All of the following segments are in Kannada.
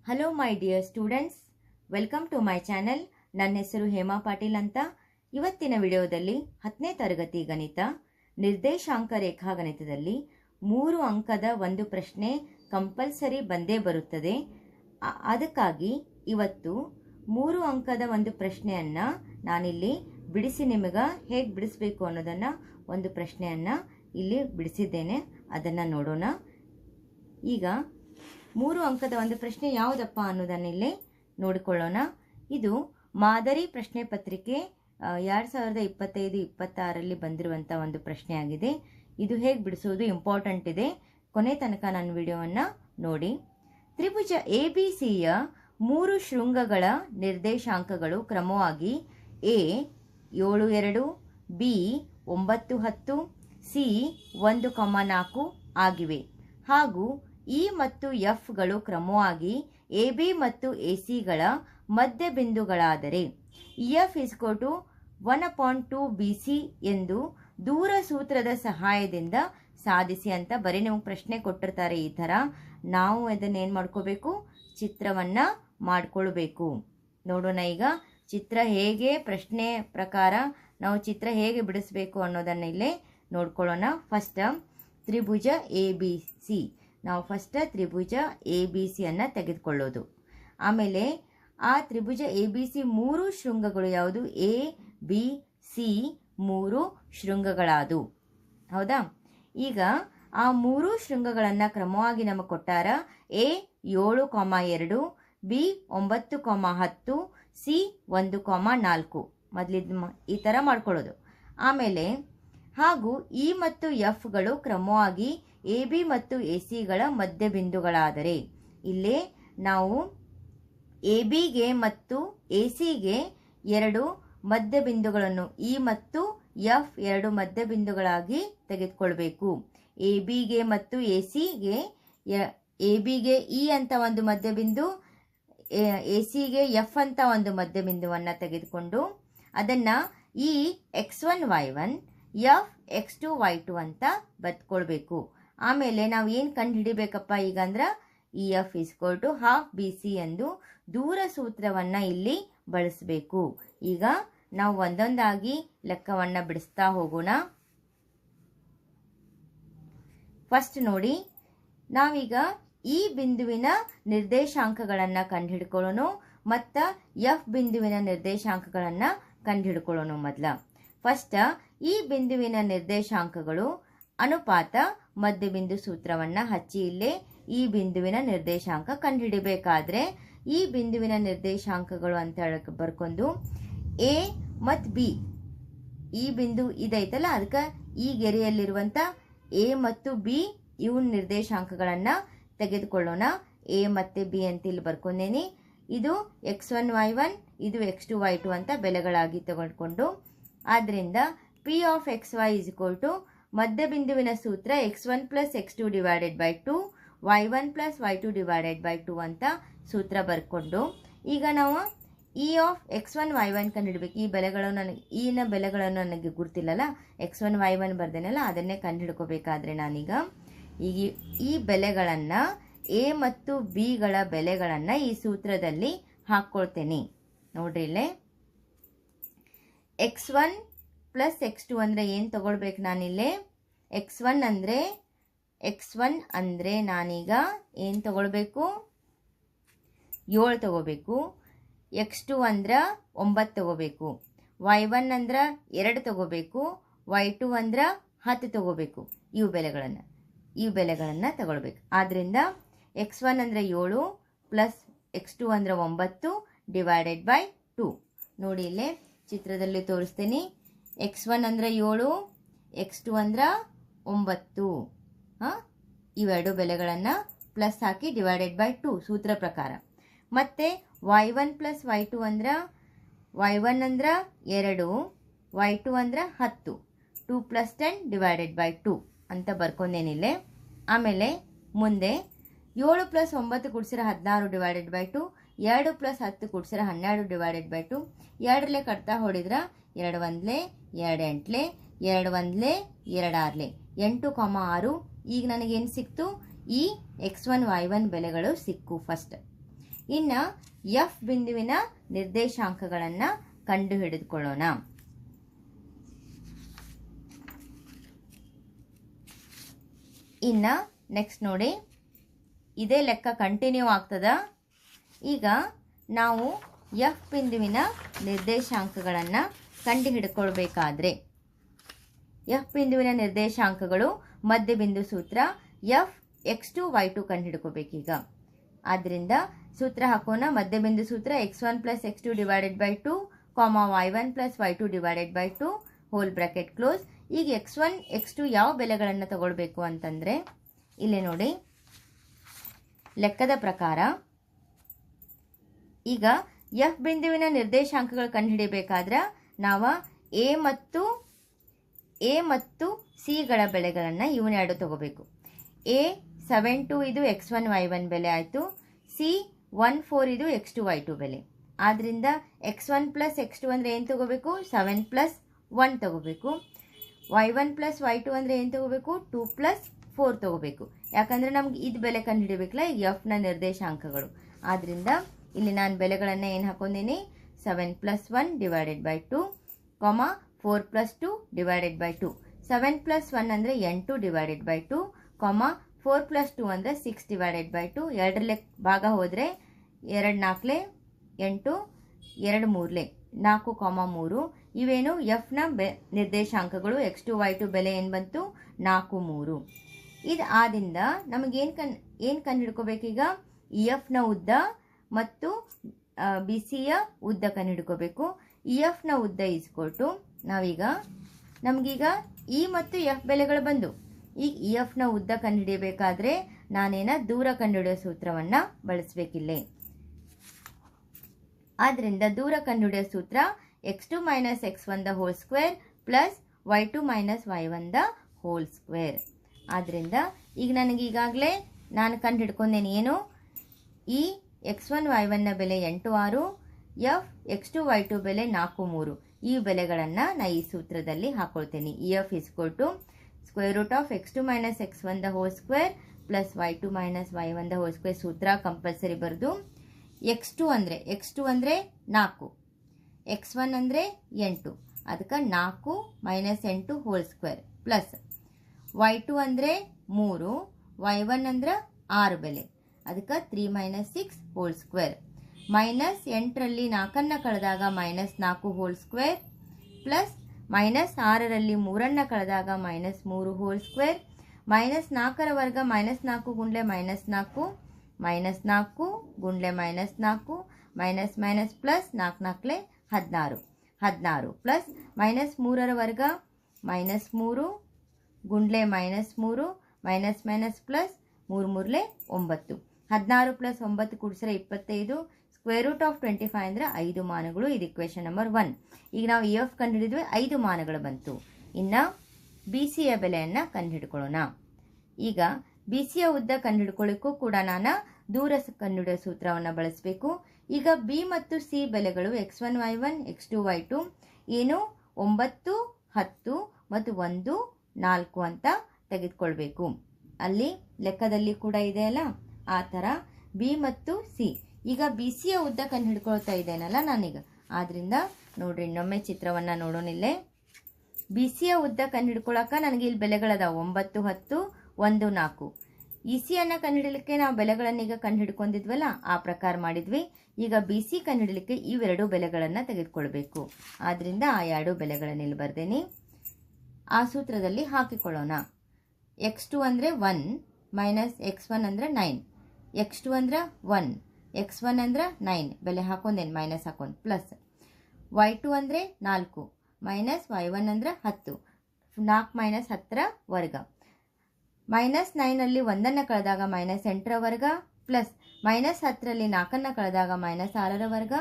Hello my dear students, welcome to my channel. ನನ್ನ ಹೆಸರು ಹೇಮಾ ಪಾಟೀಲ್ ಅಂತ. ಇವತ್ತಿನ ವಿಡಿಯೋದಲ್ಲಿ 10ನೇ ತರಗತಿ ಗಣಿತ ನಿರ್ದೇಶಾಂಕ ರೇಖಾಗಣಿತದಲ್ಲಿ 3 ಅಂಕದ ಒಂದು ಪ್ರಶ್ನೆ ಕಂಪಲ್ಸರಿ ಬಂದೇ ಬರುತ್ತದೆ. ಅದಕ್ಕಾಗಿ ಇವತ್ತು 3 ಅಂಕದ ಒಂದು ಪ್ರಶ್ನೆಯನ್ನು ನಾನಿಲ್ಲಿ ಬಿಡಿಸಿ ನಿಮಗೆ ಹೇಗೆ ಬಿಡಿಸಬೇಕು ಅನ್ನೋದನ್ನು ಒಂದು ಪ್ರಶ್ನೆಯನ್ನು ಇಲ್ಲಿ ಬಿಡಿಸಿದ್ದೇನೆ. ಅದನ್ನು ನೋಡೋಣ. ಈಗ 3 ಅಂಕದ ಒಂದು ಪ್ರಶ್ನೆ ಯಾವುದಪ್ಪ ಅನ್ನೋದನ್ನಿಲ್ಲಿ ನೋಡಿಕೊಳ್ಳೋಣ. ಇದು ಮಾದರಿ ಪ್ರಶ್ನೆ ಪತ್ರಿಕೆ 2025-26ರಲ್ಲಿ ಬಂದಿರುವಂಥ ಒಂದು ಪ್ರಶ್ನೆ ಆಗಿದೆ. ಇದು ಹೇಗೆ ಬಿಡಿಸೋದು ಇಂಪಾರ್ಟೆಂಟ್ ಇದೆ. ಕೊನೆ ತನಕ ನನ್ನ ವಿಡಿಯೋವನ್ನು ನೋಡಿ. ತ್ರಿಭುಜ ABCಯ 3 ಶೃಂಗಗಳ ನಿರ್ದೇಶಾಂಕಗಳು ಕ್ರಮವಾಗಿ A 7 2, B 9 10, C 1,4 ಆಗಿವೆ. ಹಾಗೂ E ಮತ್ತು F ಗಳು ಕ್ರಮವಾಗಿ AB ಮತ್ತು ACಗಳ ಮಧ್ಯಬಿಂದುಗಳಾದರೆ EF = 1/2BC ಎಂದು ದೂರ ಸೂತ್ರದ ಸಹಾಯದಿಂದ ಸಾಧಿಸಿ ಅಂತ ಬರೀ ನಿಮಗೆ ಪ್ರಶ್ನೆ ಕೊಟ್ಟಿರ್ತಾರೆ. ಈ ಥರ ನಾವು ಇದನ್ನೇನು ಮಾಡ್ಕೋಬೇಕು, ಚಿತ್ರವನ್ನು ಮಾಡ್ಕೊಳ್ಬೇಕು. ನೋಡೋಣ ಈಗ ಚಿತ್ರ ಹೇಗೆ, ಪ್ರಶ್ನೆ ಪ್ರಕಾರ ನಾವು ಚಿತ್ರ ಹೇಗೆ ಬಿಡಿಸಬೇಕು ಅನ್ನೋದನ್ನು ಇಲ್ಲೇ ನೋಡ್ಕೊಳ್ಳೋಣ. ಫಸ್ಟ್ ತ್ರಿಭುಜ ABC, ನಾವು ತ್ರಿಭುಜ ABCಯನ್ನು ತೆಗೆದುಕೊಳ್ಳೋದು. ಆಮೇಲೆ ಆ ತ್ರಿಭುಜ ABC 3 ಶೃಂಗಗಳು ಯಾವುದು? A B C 3 ಶೃಂಗಗಳಾದವು. ಹೌದಾ? ಈಗ ಆ 3 ಶೃಂಗಗಳನ್ನು ಕ್ರಮವಾಗಿ ನಮಗೆ ಕೊಟ್ಟಾರ. A 7,2, B 9,10, C 1,4. ಮೊದಲಿದ್ದು ಈ ಥರ ಮಾಡ್ಕೊಳ್ಳೋದು. ಆಮೇಲೆ ಹಾಗೂ E ಮತ್ತು F ಗಳು ಕ್ರಮವಾಗಿ AB ಮತ್ತು ACಗಳ ಮಧ್ಯಬಿಂದುಗಳಾದರೆ ಇಲ್ಲೇ ನಾವು ABಗೆ ಮತ್ತು ACಗೆ 2 ಮಧ್ಯಬಿಂದುಗಳನ್ನು E ಮತ್ತು F 2 ಮಧ್ಯಬಿಂದುಗಳಾಗಿ ತೆಗೆದುಕೊಳ್ಬೇಕು. ABಗೆ ಮತ್ತು ACಗೆ ABಗೆ E ಅಂತ ಒಂದು ಮಧ್ಯಬಿಂದು, ACಗೆ F ಅಂತ ಒಂದು ಮಧ್ಯಬಿಂದುವನ್ನು ತೆಗೆದುಕೊಂಡು ಅದನ್ನು E x1 y1 F x2 y2 ಅಂತ ಬರೆದುಕೊಳ್ಬೇಕು. ಆಮೇಲೆ ನಾವು ಏನು ಕಂಡು ಹಿಡಿಬೇಕಪ್ಪ ಈಗ ಅಂದ್ರೆ EF = 12BC ಎಂದು ದೂರ ಸೂತ್ರವನ್ನು ಇಲ್ಲಿ ಬಳಸಬೇಕು. ಈಗ ನಾವು ಒಂದೊಂದಾಗಿ ಲೆಕ್ಕವನ್ನು ಬಿಡಿಸ್ತಾ ಹೋಗೋಣ. ಫಸ್ಟ್ ನೋಡಿ, ನಾವೀಗ ಈ ಬಿಂದುವಿನ ನಿರ್ದೇಶಾಂಕಗಳನ್ನು ಕಂಡುಹಿಡ್ಕೊಳ್ಳೋಣ ಮತ್ತು F ಬಿಂದುವಿನ ನಿರ್ದೇಶಾಂಕಗಳನ್ನು ಕಂಡುಹಿಡ್ಕೊಳ್ಳೋಣ. ಮೊದಲ ಫಸ್ಟ್ ಈ ಬಿಂದುವಿನ ನಿರ್ದೇಶಾಂಕಗಳು ಅನುಪಾತ ಮಧ್ಯಬಿಂದು ಸೂತ್ರವನ್ನು ಹಚ್ಚಿ ಇಲ್ಲೇ ಈ ಬಿಂದುವಿನ ನಿರ್ದೇಶಾಂಕ ಕಂಡುಹಿಡಿಬೇಕಾದ್ರೆ ಈ ಬಿಂದುವಿನ ನಿರ್ದೇಶಾಂಕಗಳು ಅಂತ ಹೇಳಕ್ಕೆ ಬರ್ಕೊಂಡು A ಮತ್ತು B, ಈ ಬಿಂದು ಇದೈತಲ್ಲ, ಅದಕ್ಕೆ ಈ ಗೆರೆಯಲ್ಲಿರುವಂಥ A ಮತ್ತು B ಇವು ನಿರ್ದೇಶಾಂಕಗಳನ್ನು ತೆಗೆದುಕೊಳ್ಳೋಣ. A ಮತ್ತು B ಅಂತ ಇಲ್ಲಿ ಬರ್ಕೊಂಡೇನಿ. ಇದು x1 y1, ಇದು x2 y2 ಅಂತ ಬೆಲೆಗಳಾಗಿ ತಗೊಂಡ್ಕೊಂಡು, ಆದ್ದರಿಂದ P of xy = ಮಧ್ಯಬಿಂದುವಿನ ಸೂತ್ರ x1 + x2 / 2 y1 + y2 / 2 ಅಂತ ಸೂತ್ರ ಬರ್ಕೊಂಡು ಈಗ ನಾವು E of x1 y1 ಕಂಡುಹಿಡಬೇಕು. ಈ ಬೆಲೆಗಳು ಈನ ಬೆಲೆಗಳನ್ನು ನನಗೆ ಗುರ್ತಿಲ್ಲಲ್ಲ, x1 y1 ಬರ್ದೇನಲ್ಲ, ಅದನ್ನೇ ಕಂಡುಹಿಡ್ಕೋಬೇಕಾದ್ರೆ ನಾನೀಗ ಈ ಬೆಲೆಗಳನ್ನು A ಮತ್ತು Bಗಳ ಬೆಲೆಗಳನ್ನು ಈ ಸೂತ್ರದಲ್ಲಿ ಹಾಕ್ಕೊಳ್ತೇನೆ. ನೋಡ್ರಿ ಇಲ್ಲೇ x1 + x2 ಅಂದರೆ ಏನು ತಗೊಳ್ಬೇಕು ನಾನಿಲ್ಲೇ? x1 ಅಂದರೆ ನಾನೀಗ ಏನು ತಗೊಳ್ಬೇಕು? 7 ತಗೋಬೇಕು. x2 ಅಂದ್ರೆ 9 ತಗೋಬೇಕು. y1 ಅಂದ್ರೆ 2 ತಗೋಬೇಕು. y2 ಅಂದ್ರೆ 10 ತಗೋಬೇಕು. ಇವು ಬೆಲೆಗಳನ್ನು ತಗೊಳ್ಬೇಕು. ಆದ್ದರಿಂದ x1 ಅಂದರೆ 7 + x2 ಅಂದರೆ 9 / 2. ನೋಡಿ ಇಲ್ಲೇ ಚಿತ್ರದಲ್ಲಿ ತೋರಿಸ್ತೀನಿ. x1 ಅಂದರೆ 7, x2 ಅಂದ್ರೆ 9. ಇವೆರಡು ಬೆಲೆಗಳನ್ನು ಪ್ಲಸ್ ಹಾಕಿ / 2 ಸೂತ್ರ ಪ್ರಕಾರ. ಮತ್ತು y1 + y2 ಅಂದ್ರೆ y1 ಅಂದ್ರೆ 2, y2 ಅಂದ್ರೆ 10, 2 + 10 / 2 ಅಂತ ಬರ್ಕೊಂಡೇನಿಲ್ಲೇ. ಆಮೇಲೆ ಮುಂದೆ 7 + 9 ಕೂಡಿಸಿದ್ರೆ 16 / 2, 2 + 10 ಕೂಡಿಸಿದ್ರೆ 12 / 2. 2 ಕಟ್ತಾ ಹೊಡಿದ್ರೆ 2 1 2 8 2 1 2 6 8,6. ಈಗ ನನಗೇನು ಸಿಕ್ತು? ಈ x1 y1 ಬೆಲೆಗಳು ಸಿಕ್ಕು. ಫಸ್ಟ್ ಇನ್ನು ಎಫ್ ಬಿಂದುವಿನ ನಿರ್ದೇಶಾಂಕಗಳನ್ನು ಕಂಡುಹಿಡಿದುಕೊಳ್ಳೋಣ. ಇನ್ನು ನೆಕ್ಸ್ಟ್ ನೋಡಿ, ಇದೇ ಲೆಕ್ಕ ಕಂಟಿನ್ಯೂ ಆಗ್ತದ. ಈಗ ನಾವು ಎಫ್ ಬಿಂದುವಿನ ನಿರ್ದೇಶಾಂಕಗಳನ್ನು ಕಂಡುಹಿಡ್ಕೊಳ್ಬೇಕಾದ್ರೆ ಎಫ್ ಬಿಂದುವಿನ ನಿರ್ದೇಶಾಂಕಗಳು ಮಧ್ಯಬಿಂದು ಸೂತ್ರ ಎಫ್ x2 y2 ಕಂಡುಹಿಡ್ಕೋಬೇಕೀಗ. ಆದ್ದರಿಂದ ಸೂತ್ರ ಹಾಕೋಣ. ಮಧ್ಯಬಿಂದು ಸೂತ್ರ x1 + x2 / 2, y1 + y2 / 2 hole bracket close. ಈಗ x1 x2 ಯಾವ ಬೆಲೆಗಳನ್ನು ತಗೊಳ್ಬೇಕು ಅಂತಂದರೆ, ಇಲ್ಲಿ ನೋಡಿ ಲೆಕ್ಕದ ಪ್ರಕಾರ ಈಗ ಎಫ್ ಬಿಂದುವಿನ ನಿರ್ದೇಶಾಂಕಗಳು ಕಂಡುಹಿಡಿಯಬೇಕಾದ್ರೆ ನಾವು ಎ ಮತ್ತು ಸಿಗಳ ಬೆಲೆಗಳನ್ನು ಇವನ್ನೆರಡು ತಗೋಬೇಕು. ಎ 7.2 ಇದು x1 y1 ಬೆಲೆ ಆಯಿತು. ಸಿ 1.4 ಇದು x2 y2 ಬೆಲೆ. ಆದ್ದರಿಂದ x1 + x2 ಅಂದರೆ ಏನು ತಗೋಬೇಕು? 7 + 1 ತಗೋಬೇಕು. y1 + y2 ಅಂದರೆ ಏನು ತಗೋಬೇಕು? 2 + 4 ತಗೋಬೇಕು. ಯಾಕಂದರೆ ನಮ್ಗೆ ಇದು ಬೆಲೆ ಕಂಡುಹಿಡಿಯಬೇಕಲ್ಲ ಈಗ ಎಫ್ನ ನಿರ್ದೇಶಾಂಕಗಳು. ಆದ್ದರಿಂದ ಇಲ್ಲಿ ನಾನು ಬೆಲೆಗಳನ್ನು ಏನು ಹಾಕೊಂಡಿನಿ? 7 + 1 / 2, 4 + 2 / 2. 7 + 1 ಅಂದರೆ 8 / 2, 4 + 2 ಅಂದರೆ 6 / 2. 2 ಭಾಗ ಹೋದರೆ 2 4 8, 2 3 4, 3. ಇವೇನು ಎಫ್ನ ನಿರ್ದೇಶಾಂಕಗಳು. x2 y2 ಬೆಲೆ ಏನು ಬಂತು? 4 3. ಇದು ಆದಿಂದ ನಮಗೇನು ಕಂಡುಹಿಡ್ಕೋಬೇಕೀಗ? ಇ ಎಫ್ನ ಉದ್ದ ಮತ್ತು ಬಿ ಸಿಯ ಉದ್ದ ಕಂಡುಹಿಡ್ಕೋಬೇಕು. ಇ ಎಫ್ನ ಉದ್ದ ಈಸ್ಕೊಟ್ಟು ನಾವೀಗ ನಮಗೀಗ ಇ ಮತ್ತು ಎಫ್ ಬೆಲೆಗಳು ಬಂದು ಈಗ ಇ ಎಫ್ನ ಉದ್ದ ಕಂಡುಹಿಡಿಯಬೇಕಾದ್ರೆ ನಾನೇನ ದೂರ ಕಂಡುಹಿಡಿಯೋ ಸೂತ್ರವನ್ನು ಬಳಸಬೇಕಿಲ್ಲೇ. ಆದ್ದರಿಂದ ದೂರ ಕಂಡುಹಿಡಿಯೋ ಸೂತ್ರ x2 - x1 the whole square plus y2 - y1 the whole square. ಆದ್ದರಿಂದ ಈಗ ನನಗೀಗಾಗಲೇ ನಾನು ಕಂಡುಹಿಡ್ಕೊಂಡೇನೆ ಏನು? ಈ x1 y1 ನ ಬೆಲೆ 8 6, ಎಫ್ x2 y2 ಬೆಲೆ 4 3. ಈ ಬೆಲೆಗಳನ್ನು ನಾನು ಈ ಸೂತ್ರದಲ್ಲಿ ಹಾಕೊಳ್ತೇನೆ. E F √(x2 - x1 the whole square plus y2 - y1 the whole square. ಸೂತ್ರ ಕಂಪಲ್ಸರಿ ಬರೆದು x2 ಅಂದರೆ 4, x1 ಅಂದರೆ 8, ಅದಕ್ಕೆ 4 - 8 ಹೋಲ್ ಸ್ಕ್ವೇರ್ ಪ್ಲಸ್ y2 ಅಂದರೆ 3, y1 ಅಂದ್ರೆ 6 ಬೆಲೆ, ಅದಕ್ಕೆ 3 - 6 ಹೋಲ್ ಸ್ಕ್ವೇರ್. -8ರಲ್ಲಿ 4ನ್ನು ಕಳೆದಾಗ -4 ಹೋಲ್ ಸ್ಕ್ವೇರ್ ಪ್ಲಸ್ -6ರಲ್ಲಿ 3ನ್ನು ಕಳೆದಾಗ -3 ಹೋಲ್ ಸ್ಕ್ವೇರ್. -4ರ ವರ್ಗ -4 ಗುಂಡ್ಲೆ -4, -4 ಗುಂಡ್ಲೆ -4, ಮೈನಸ್ ಪ್ಲಸ್ 4 4 16 ಪ್ಲಸ್ -3ರ ವರ್ಗ -3 ಗುಂಡ್ಲೆ -3, ಮೈನಸ್ ಪ್ಲಸ್ 3 3 9. 16 + 9 ಕೂಡಿಸಿದ್ರೆ 25. √(25) ಅಂದರೆ 5 ಮಾನಗಳು. ಇದು ಇಕ್ವೇಷನ್ ನಂಬರ್ 1. ಈಗ ನಾವು ಇ ಎಫ್ ಕಂಡುಹಿಡಿದ್ವಿ, 5 ಮಾನಗಳು ಬಂತು. ಇನ್ನು ಬಿ ಸಿಯ ಬೆಲೆಯನ್ನು ಕಂಡುಹಿಡ್ಕೊಳ್ಳೋಣ. ಈಗ ಬಿ ಸಿಯ ಉದ್ದ ಕಂಡುಹಿಡ್ಕೊಳ್ಳಿಕ್ಕೂ ಕೂಡ ನಾನು ದೂರ ಕಂಡುಹಿಡಿಯೋ ಸೂತ್ರವನ್ನು ಬಳಸಬೇಕು. ಈಗ ಬಿ ಮತ್ತು ಸಿ ಬೆಲೆಗಳು x1 y1 x2 y2 ಏನು 9 10 ಮತ್ತು 1 4 ಅಂತ ತೆಗೆದುಕೊಳ್ಬೇಕು. ಅಲ್ಲಿ ಲೆಕ್ಕದಲ್ಲಿ ಕೂಡ ಇದೆಯಲ್ಲ ಆ ಥರ ಬಿ ಮತ್ತು ಸಿ. ಈಗ ಬಿ ಸಿಯ ಉದ್ದ ಕಂಡುಹಿಡ್ಕೊಳ್ತಾ ಇದ್ದೇನಲ್ಲ ನಾನೀಗ. ಆದ್ದರಿಂದ ನೋಡ್ರಿ ಇನ್ನೊಮ್ಮೆ ಚಿತ್ರವನ್ನು ನೋಡೋಣಿಲ್ಲೇ. ಬಿ ಸಿಯ ಉದ್ದ ಕಂಡುಹಿಡ್ಕೊಳಕ್ಕೆ ನನಗೆ ಇಲ್ಲಿ ಬೆಲೆಗಳದಾವೆ 9 10 1 4. ಇ ಸಿಯನ್ನು ಕಂಡುಹಿಡಲಿಕ್ಕೆ ನಾವು ಬೆಲೆಗಳನ್ನು ಈಗ ಕಂಡುಹಿಡ್ಕೊಂಡಿದ್ವಲ್ಲ ಆ ಪ್ರಕಾರ ಮಾಡಿದ್ವಿ. ಈಗ ಬಿ ಸಿ ಕಂಡುಹಿಡಲಿಕ್ಕೆ ಇವೆರಡು ಬೆಲೆಗಳನ್ನು ತೆಗೆದುಕೊಳ್ಬೇಕು. ಆದ್ದರಿಂದ ಆ 2 ಬೆಲೆಗಳನ್ನು ಇಲ್ಲಿ ಬರ್ದೇನೆ. ಆ ಸೂತ್ರದಲ್ಲಿ ಹಾಕಿಕೊಳ್ಳೋಣ. x2 ಅಂದರೆ 1 ಮೈನಸ್ x1 ಅಂದರೆ 9, x2 ಅಂದರೆ 1, x1 ಅಂದರೆ 9 ಬೆಲೆ ಹಾಕೊಂಡೇನು ಮೈನಸ್ ಹಾಕೊಂಡು ಪ್ಲಸ್ y2 ಅಂದರೆ 4 ಮೈನಸ್ y1 ಅಂದರೆ 10, 4 - 10ರ ವರ್ಗ. -9ರಲ್ಲಿ 1ನ್ನು ಕಳೆದಾಗ -8ರ ವರ್ಗ ಪ್ಲಸ್ -10ರಲ್ಲಿ 4ನ್ನು ಕಳೆದಾಗ -6ರ ವರ್ಗ,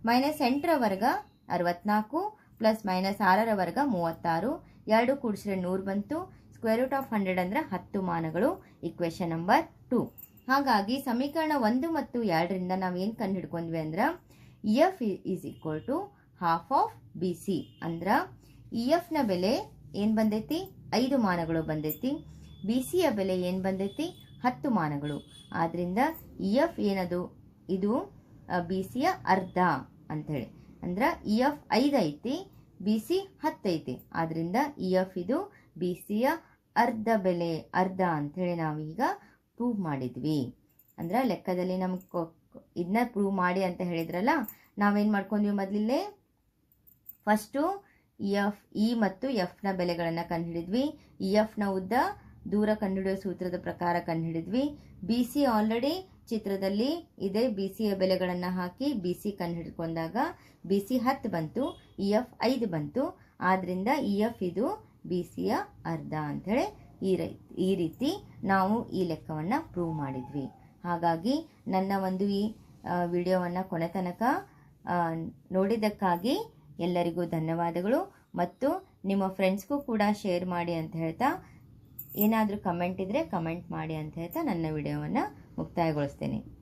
-8ರ ವರ್ಗ 64 ಪ್ಲಸ್ -6ರ ವರ್ಗ 36. 2 ಕೂಡಿಸಿದ್ರೆ 100 ಬಂತು. √(100) ಅಂದರೆ 10 ಮಾನಗಳು. Equation number 2. ಹಾಗಾಗಿ ಸಮೀಕರಣ 1 ಮತ್ತು 2ರಿಂದ ನಾವು ಏನು ಕಂಡು ಹಿಡ್ಕೊಂಡ್ವಿ ಅಂದ್ರೆ E F is equal to half of B C. ಅಂದ್ರೆ ಇ ಎಫ್ನ ಬೆಲೆ ಏನು ಬಂದೈತಿ? 5 ಮಾನಗಳು ಬಂದೈತಿ. ಬಿ ಸಿಯ ಬೆಲೆ ಏನು ಬಂದೈತಿ? 10 ಮಾನಗಳು. ಆದ್ದರಿಂದ ಇ ಎಫ್ ಏನದು? ಇದು ಬಿ ಸಿಯ ಅರ್ಧ ಅಂಥೇಳಿ. ಅಂದ್ರೆ ಇ ಎಫ್ 5 ಐತಿ, ಬಿ ಸಿ 10 ಐತಿ. ಆದ್ದರಿಂದ ಇ ಎಫ್ ಇದು ಬಿ ಸಿಯ ಅರ್ಧ ಅಂಥೇಳಿ ನಾವೀಗ ಪ್ರೂವ್ ಮಾಡಿದ್ವಿ. ಅಂದ್ರೆ ಲೆಕ್ಕದಲ್ಲಿ ನಮ್ಗೆ ಇದನ್ನ ಪ್ರೂವ್ ಮಾಡಿ ಅಂತ ಹೇಳಿದ್ರಲ್ಲ, ನಾವೇನು ಮಾಡ್ಕೊಂಡ್ವಿ ಮೊದಲಿಲ್ಲೇ ಫಸ್ಟು ಇ ಮತ್ತು ಎಫ್ನ ಬೆಲೆಗಳನ್ನು ಕಂಡುಹಿಡಿದ್ವಿ. ಇ ಎಫ್ನ ಉದ್ದ ದೂರ ಕಂಡುಹಿಡಿಯೋ ಸೂತ್ರದ ಪ್ರಕಾರ ಕಂಡುಹಿಡಿದ್ವಿ. ಬಿ ಸಿ ಆಲ್ರೆಡಿ ಚಿತ್ರದಲ್ಲಿ ಇದೆ. ಬಿ ಸಿಯ ಬೆಲೆಗಳನ್ನು ಹಾಕಿ ಬಿ ಸಿ ಕಂಡುಹಿಡ್ಕೊಂಡಾಗ ಬಿ ಸಿ 10 ಬಂತು, ಇ ಎಫ್ 5 ಬಂತು. ಆದ್ದರಿಂದ ಇ ಎಫ್ ಇದು ಬಿ ಸಿಯ ಅರ್ಧ ಅಂಥೇಳಿ ಈ ರೀತಿ ನಾವು ಈ ಲೆಕ್ಕವನ್ನು ಪ್ರೂವ್ ಮಾಡಿದ್ವಿ. ಹಾಗಾಗಿ ನನ್ನ ಒಂದು ಈ ವಿಡಿಯೋವನ್ನು ಕೊನೆ ತನಕ ನೋಡಿದ್ದಕ್ಕಾಗಿ ಎಲ್ಲರಿಗೂ ಧನ್ಯವಾದಗಳು. ಮತ್ತು ನಿಮ್ಮ ಫ್ರೆಂಡ್ಸ್ಗೂ ಕೂಡ ಶೇರ್ ಮಾಡಿ ಅಂತ ಹೇಳ್ತಾ, ಏನಾದರೂ ಕಮೆಂಟ್ ಇದ್ದರೆ ಕಮೆಂಟ್ ಮಾಡಿ ಅಂತ ಹೇಳ್ತಾ ನನ್ನ ವಿಡಿಯೋವನ್ನು ಮುಕ್ತಾಯಗೊಳಿಸ್ತೇನೆ.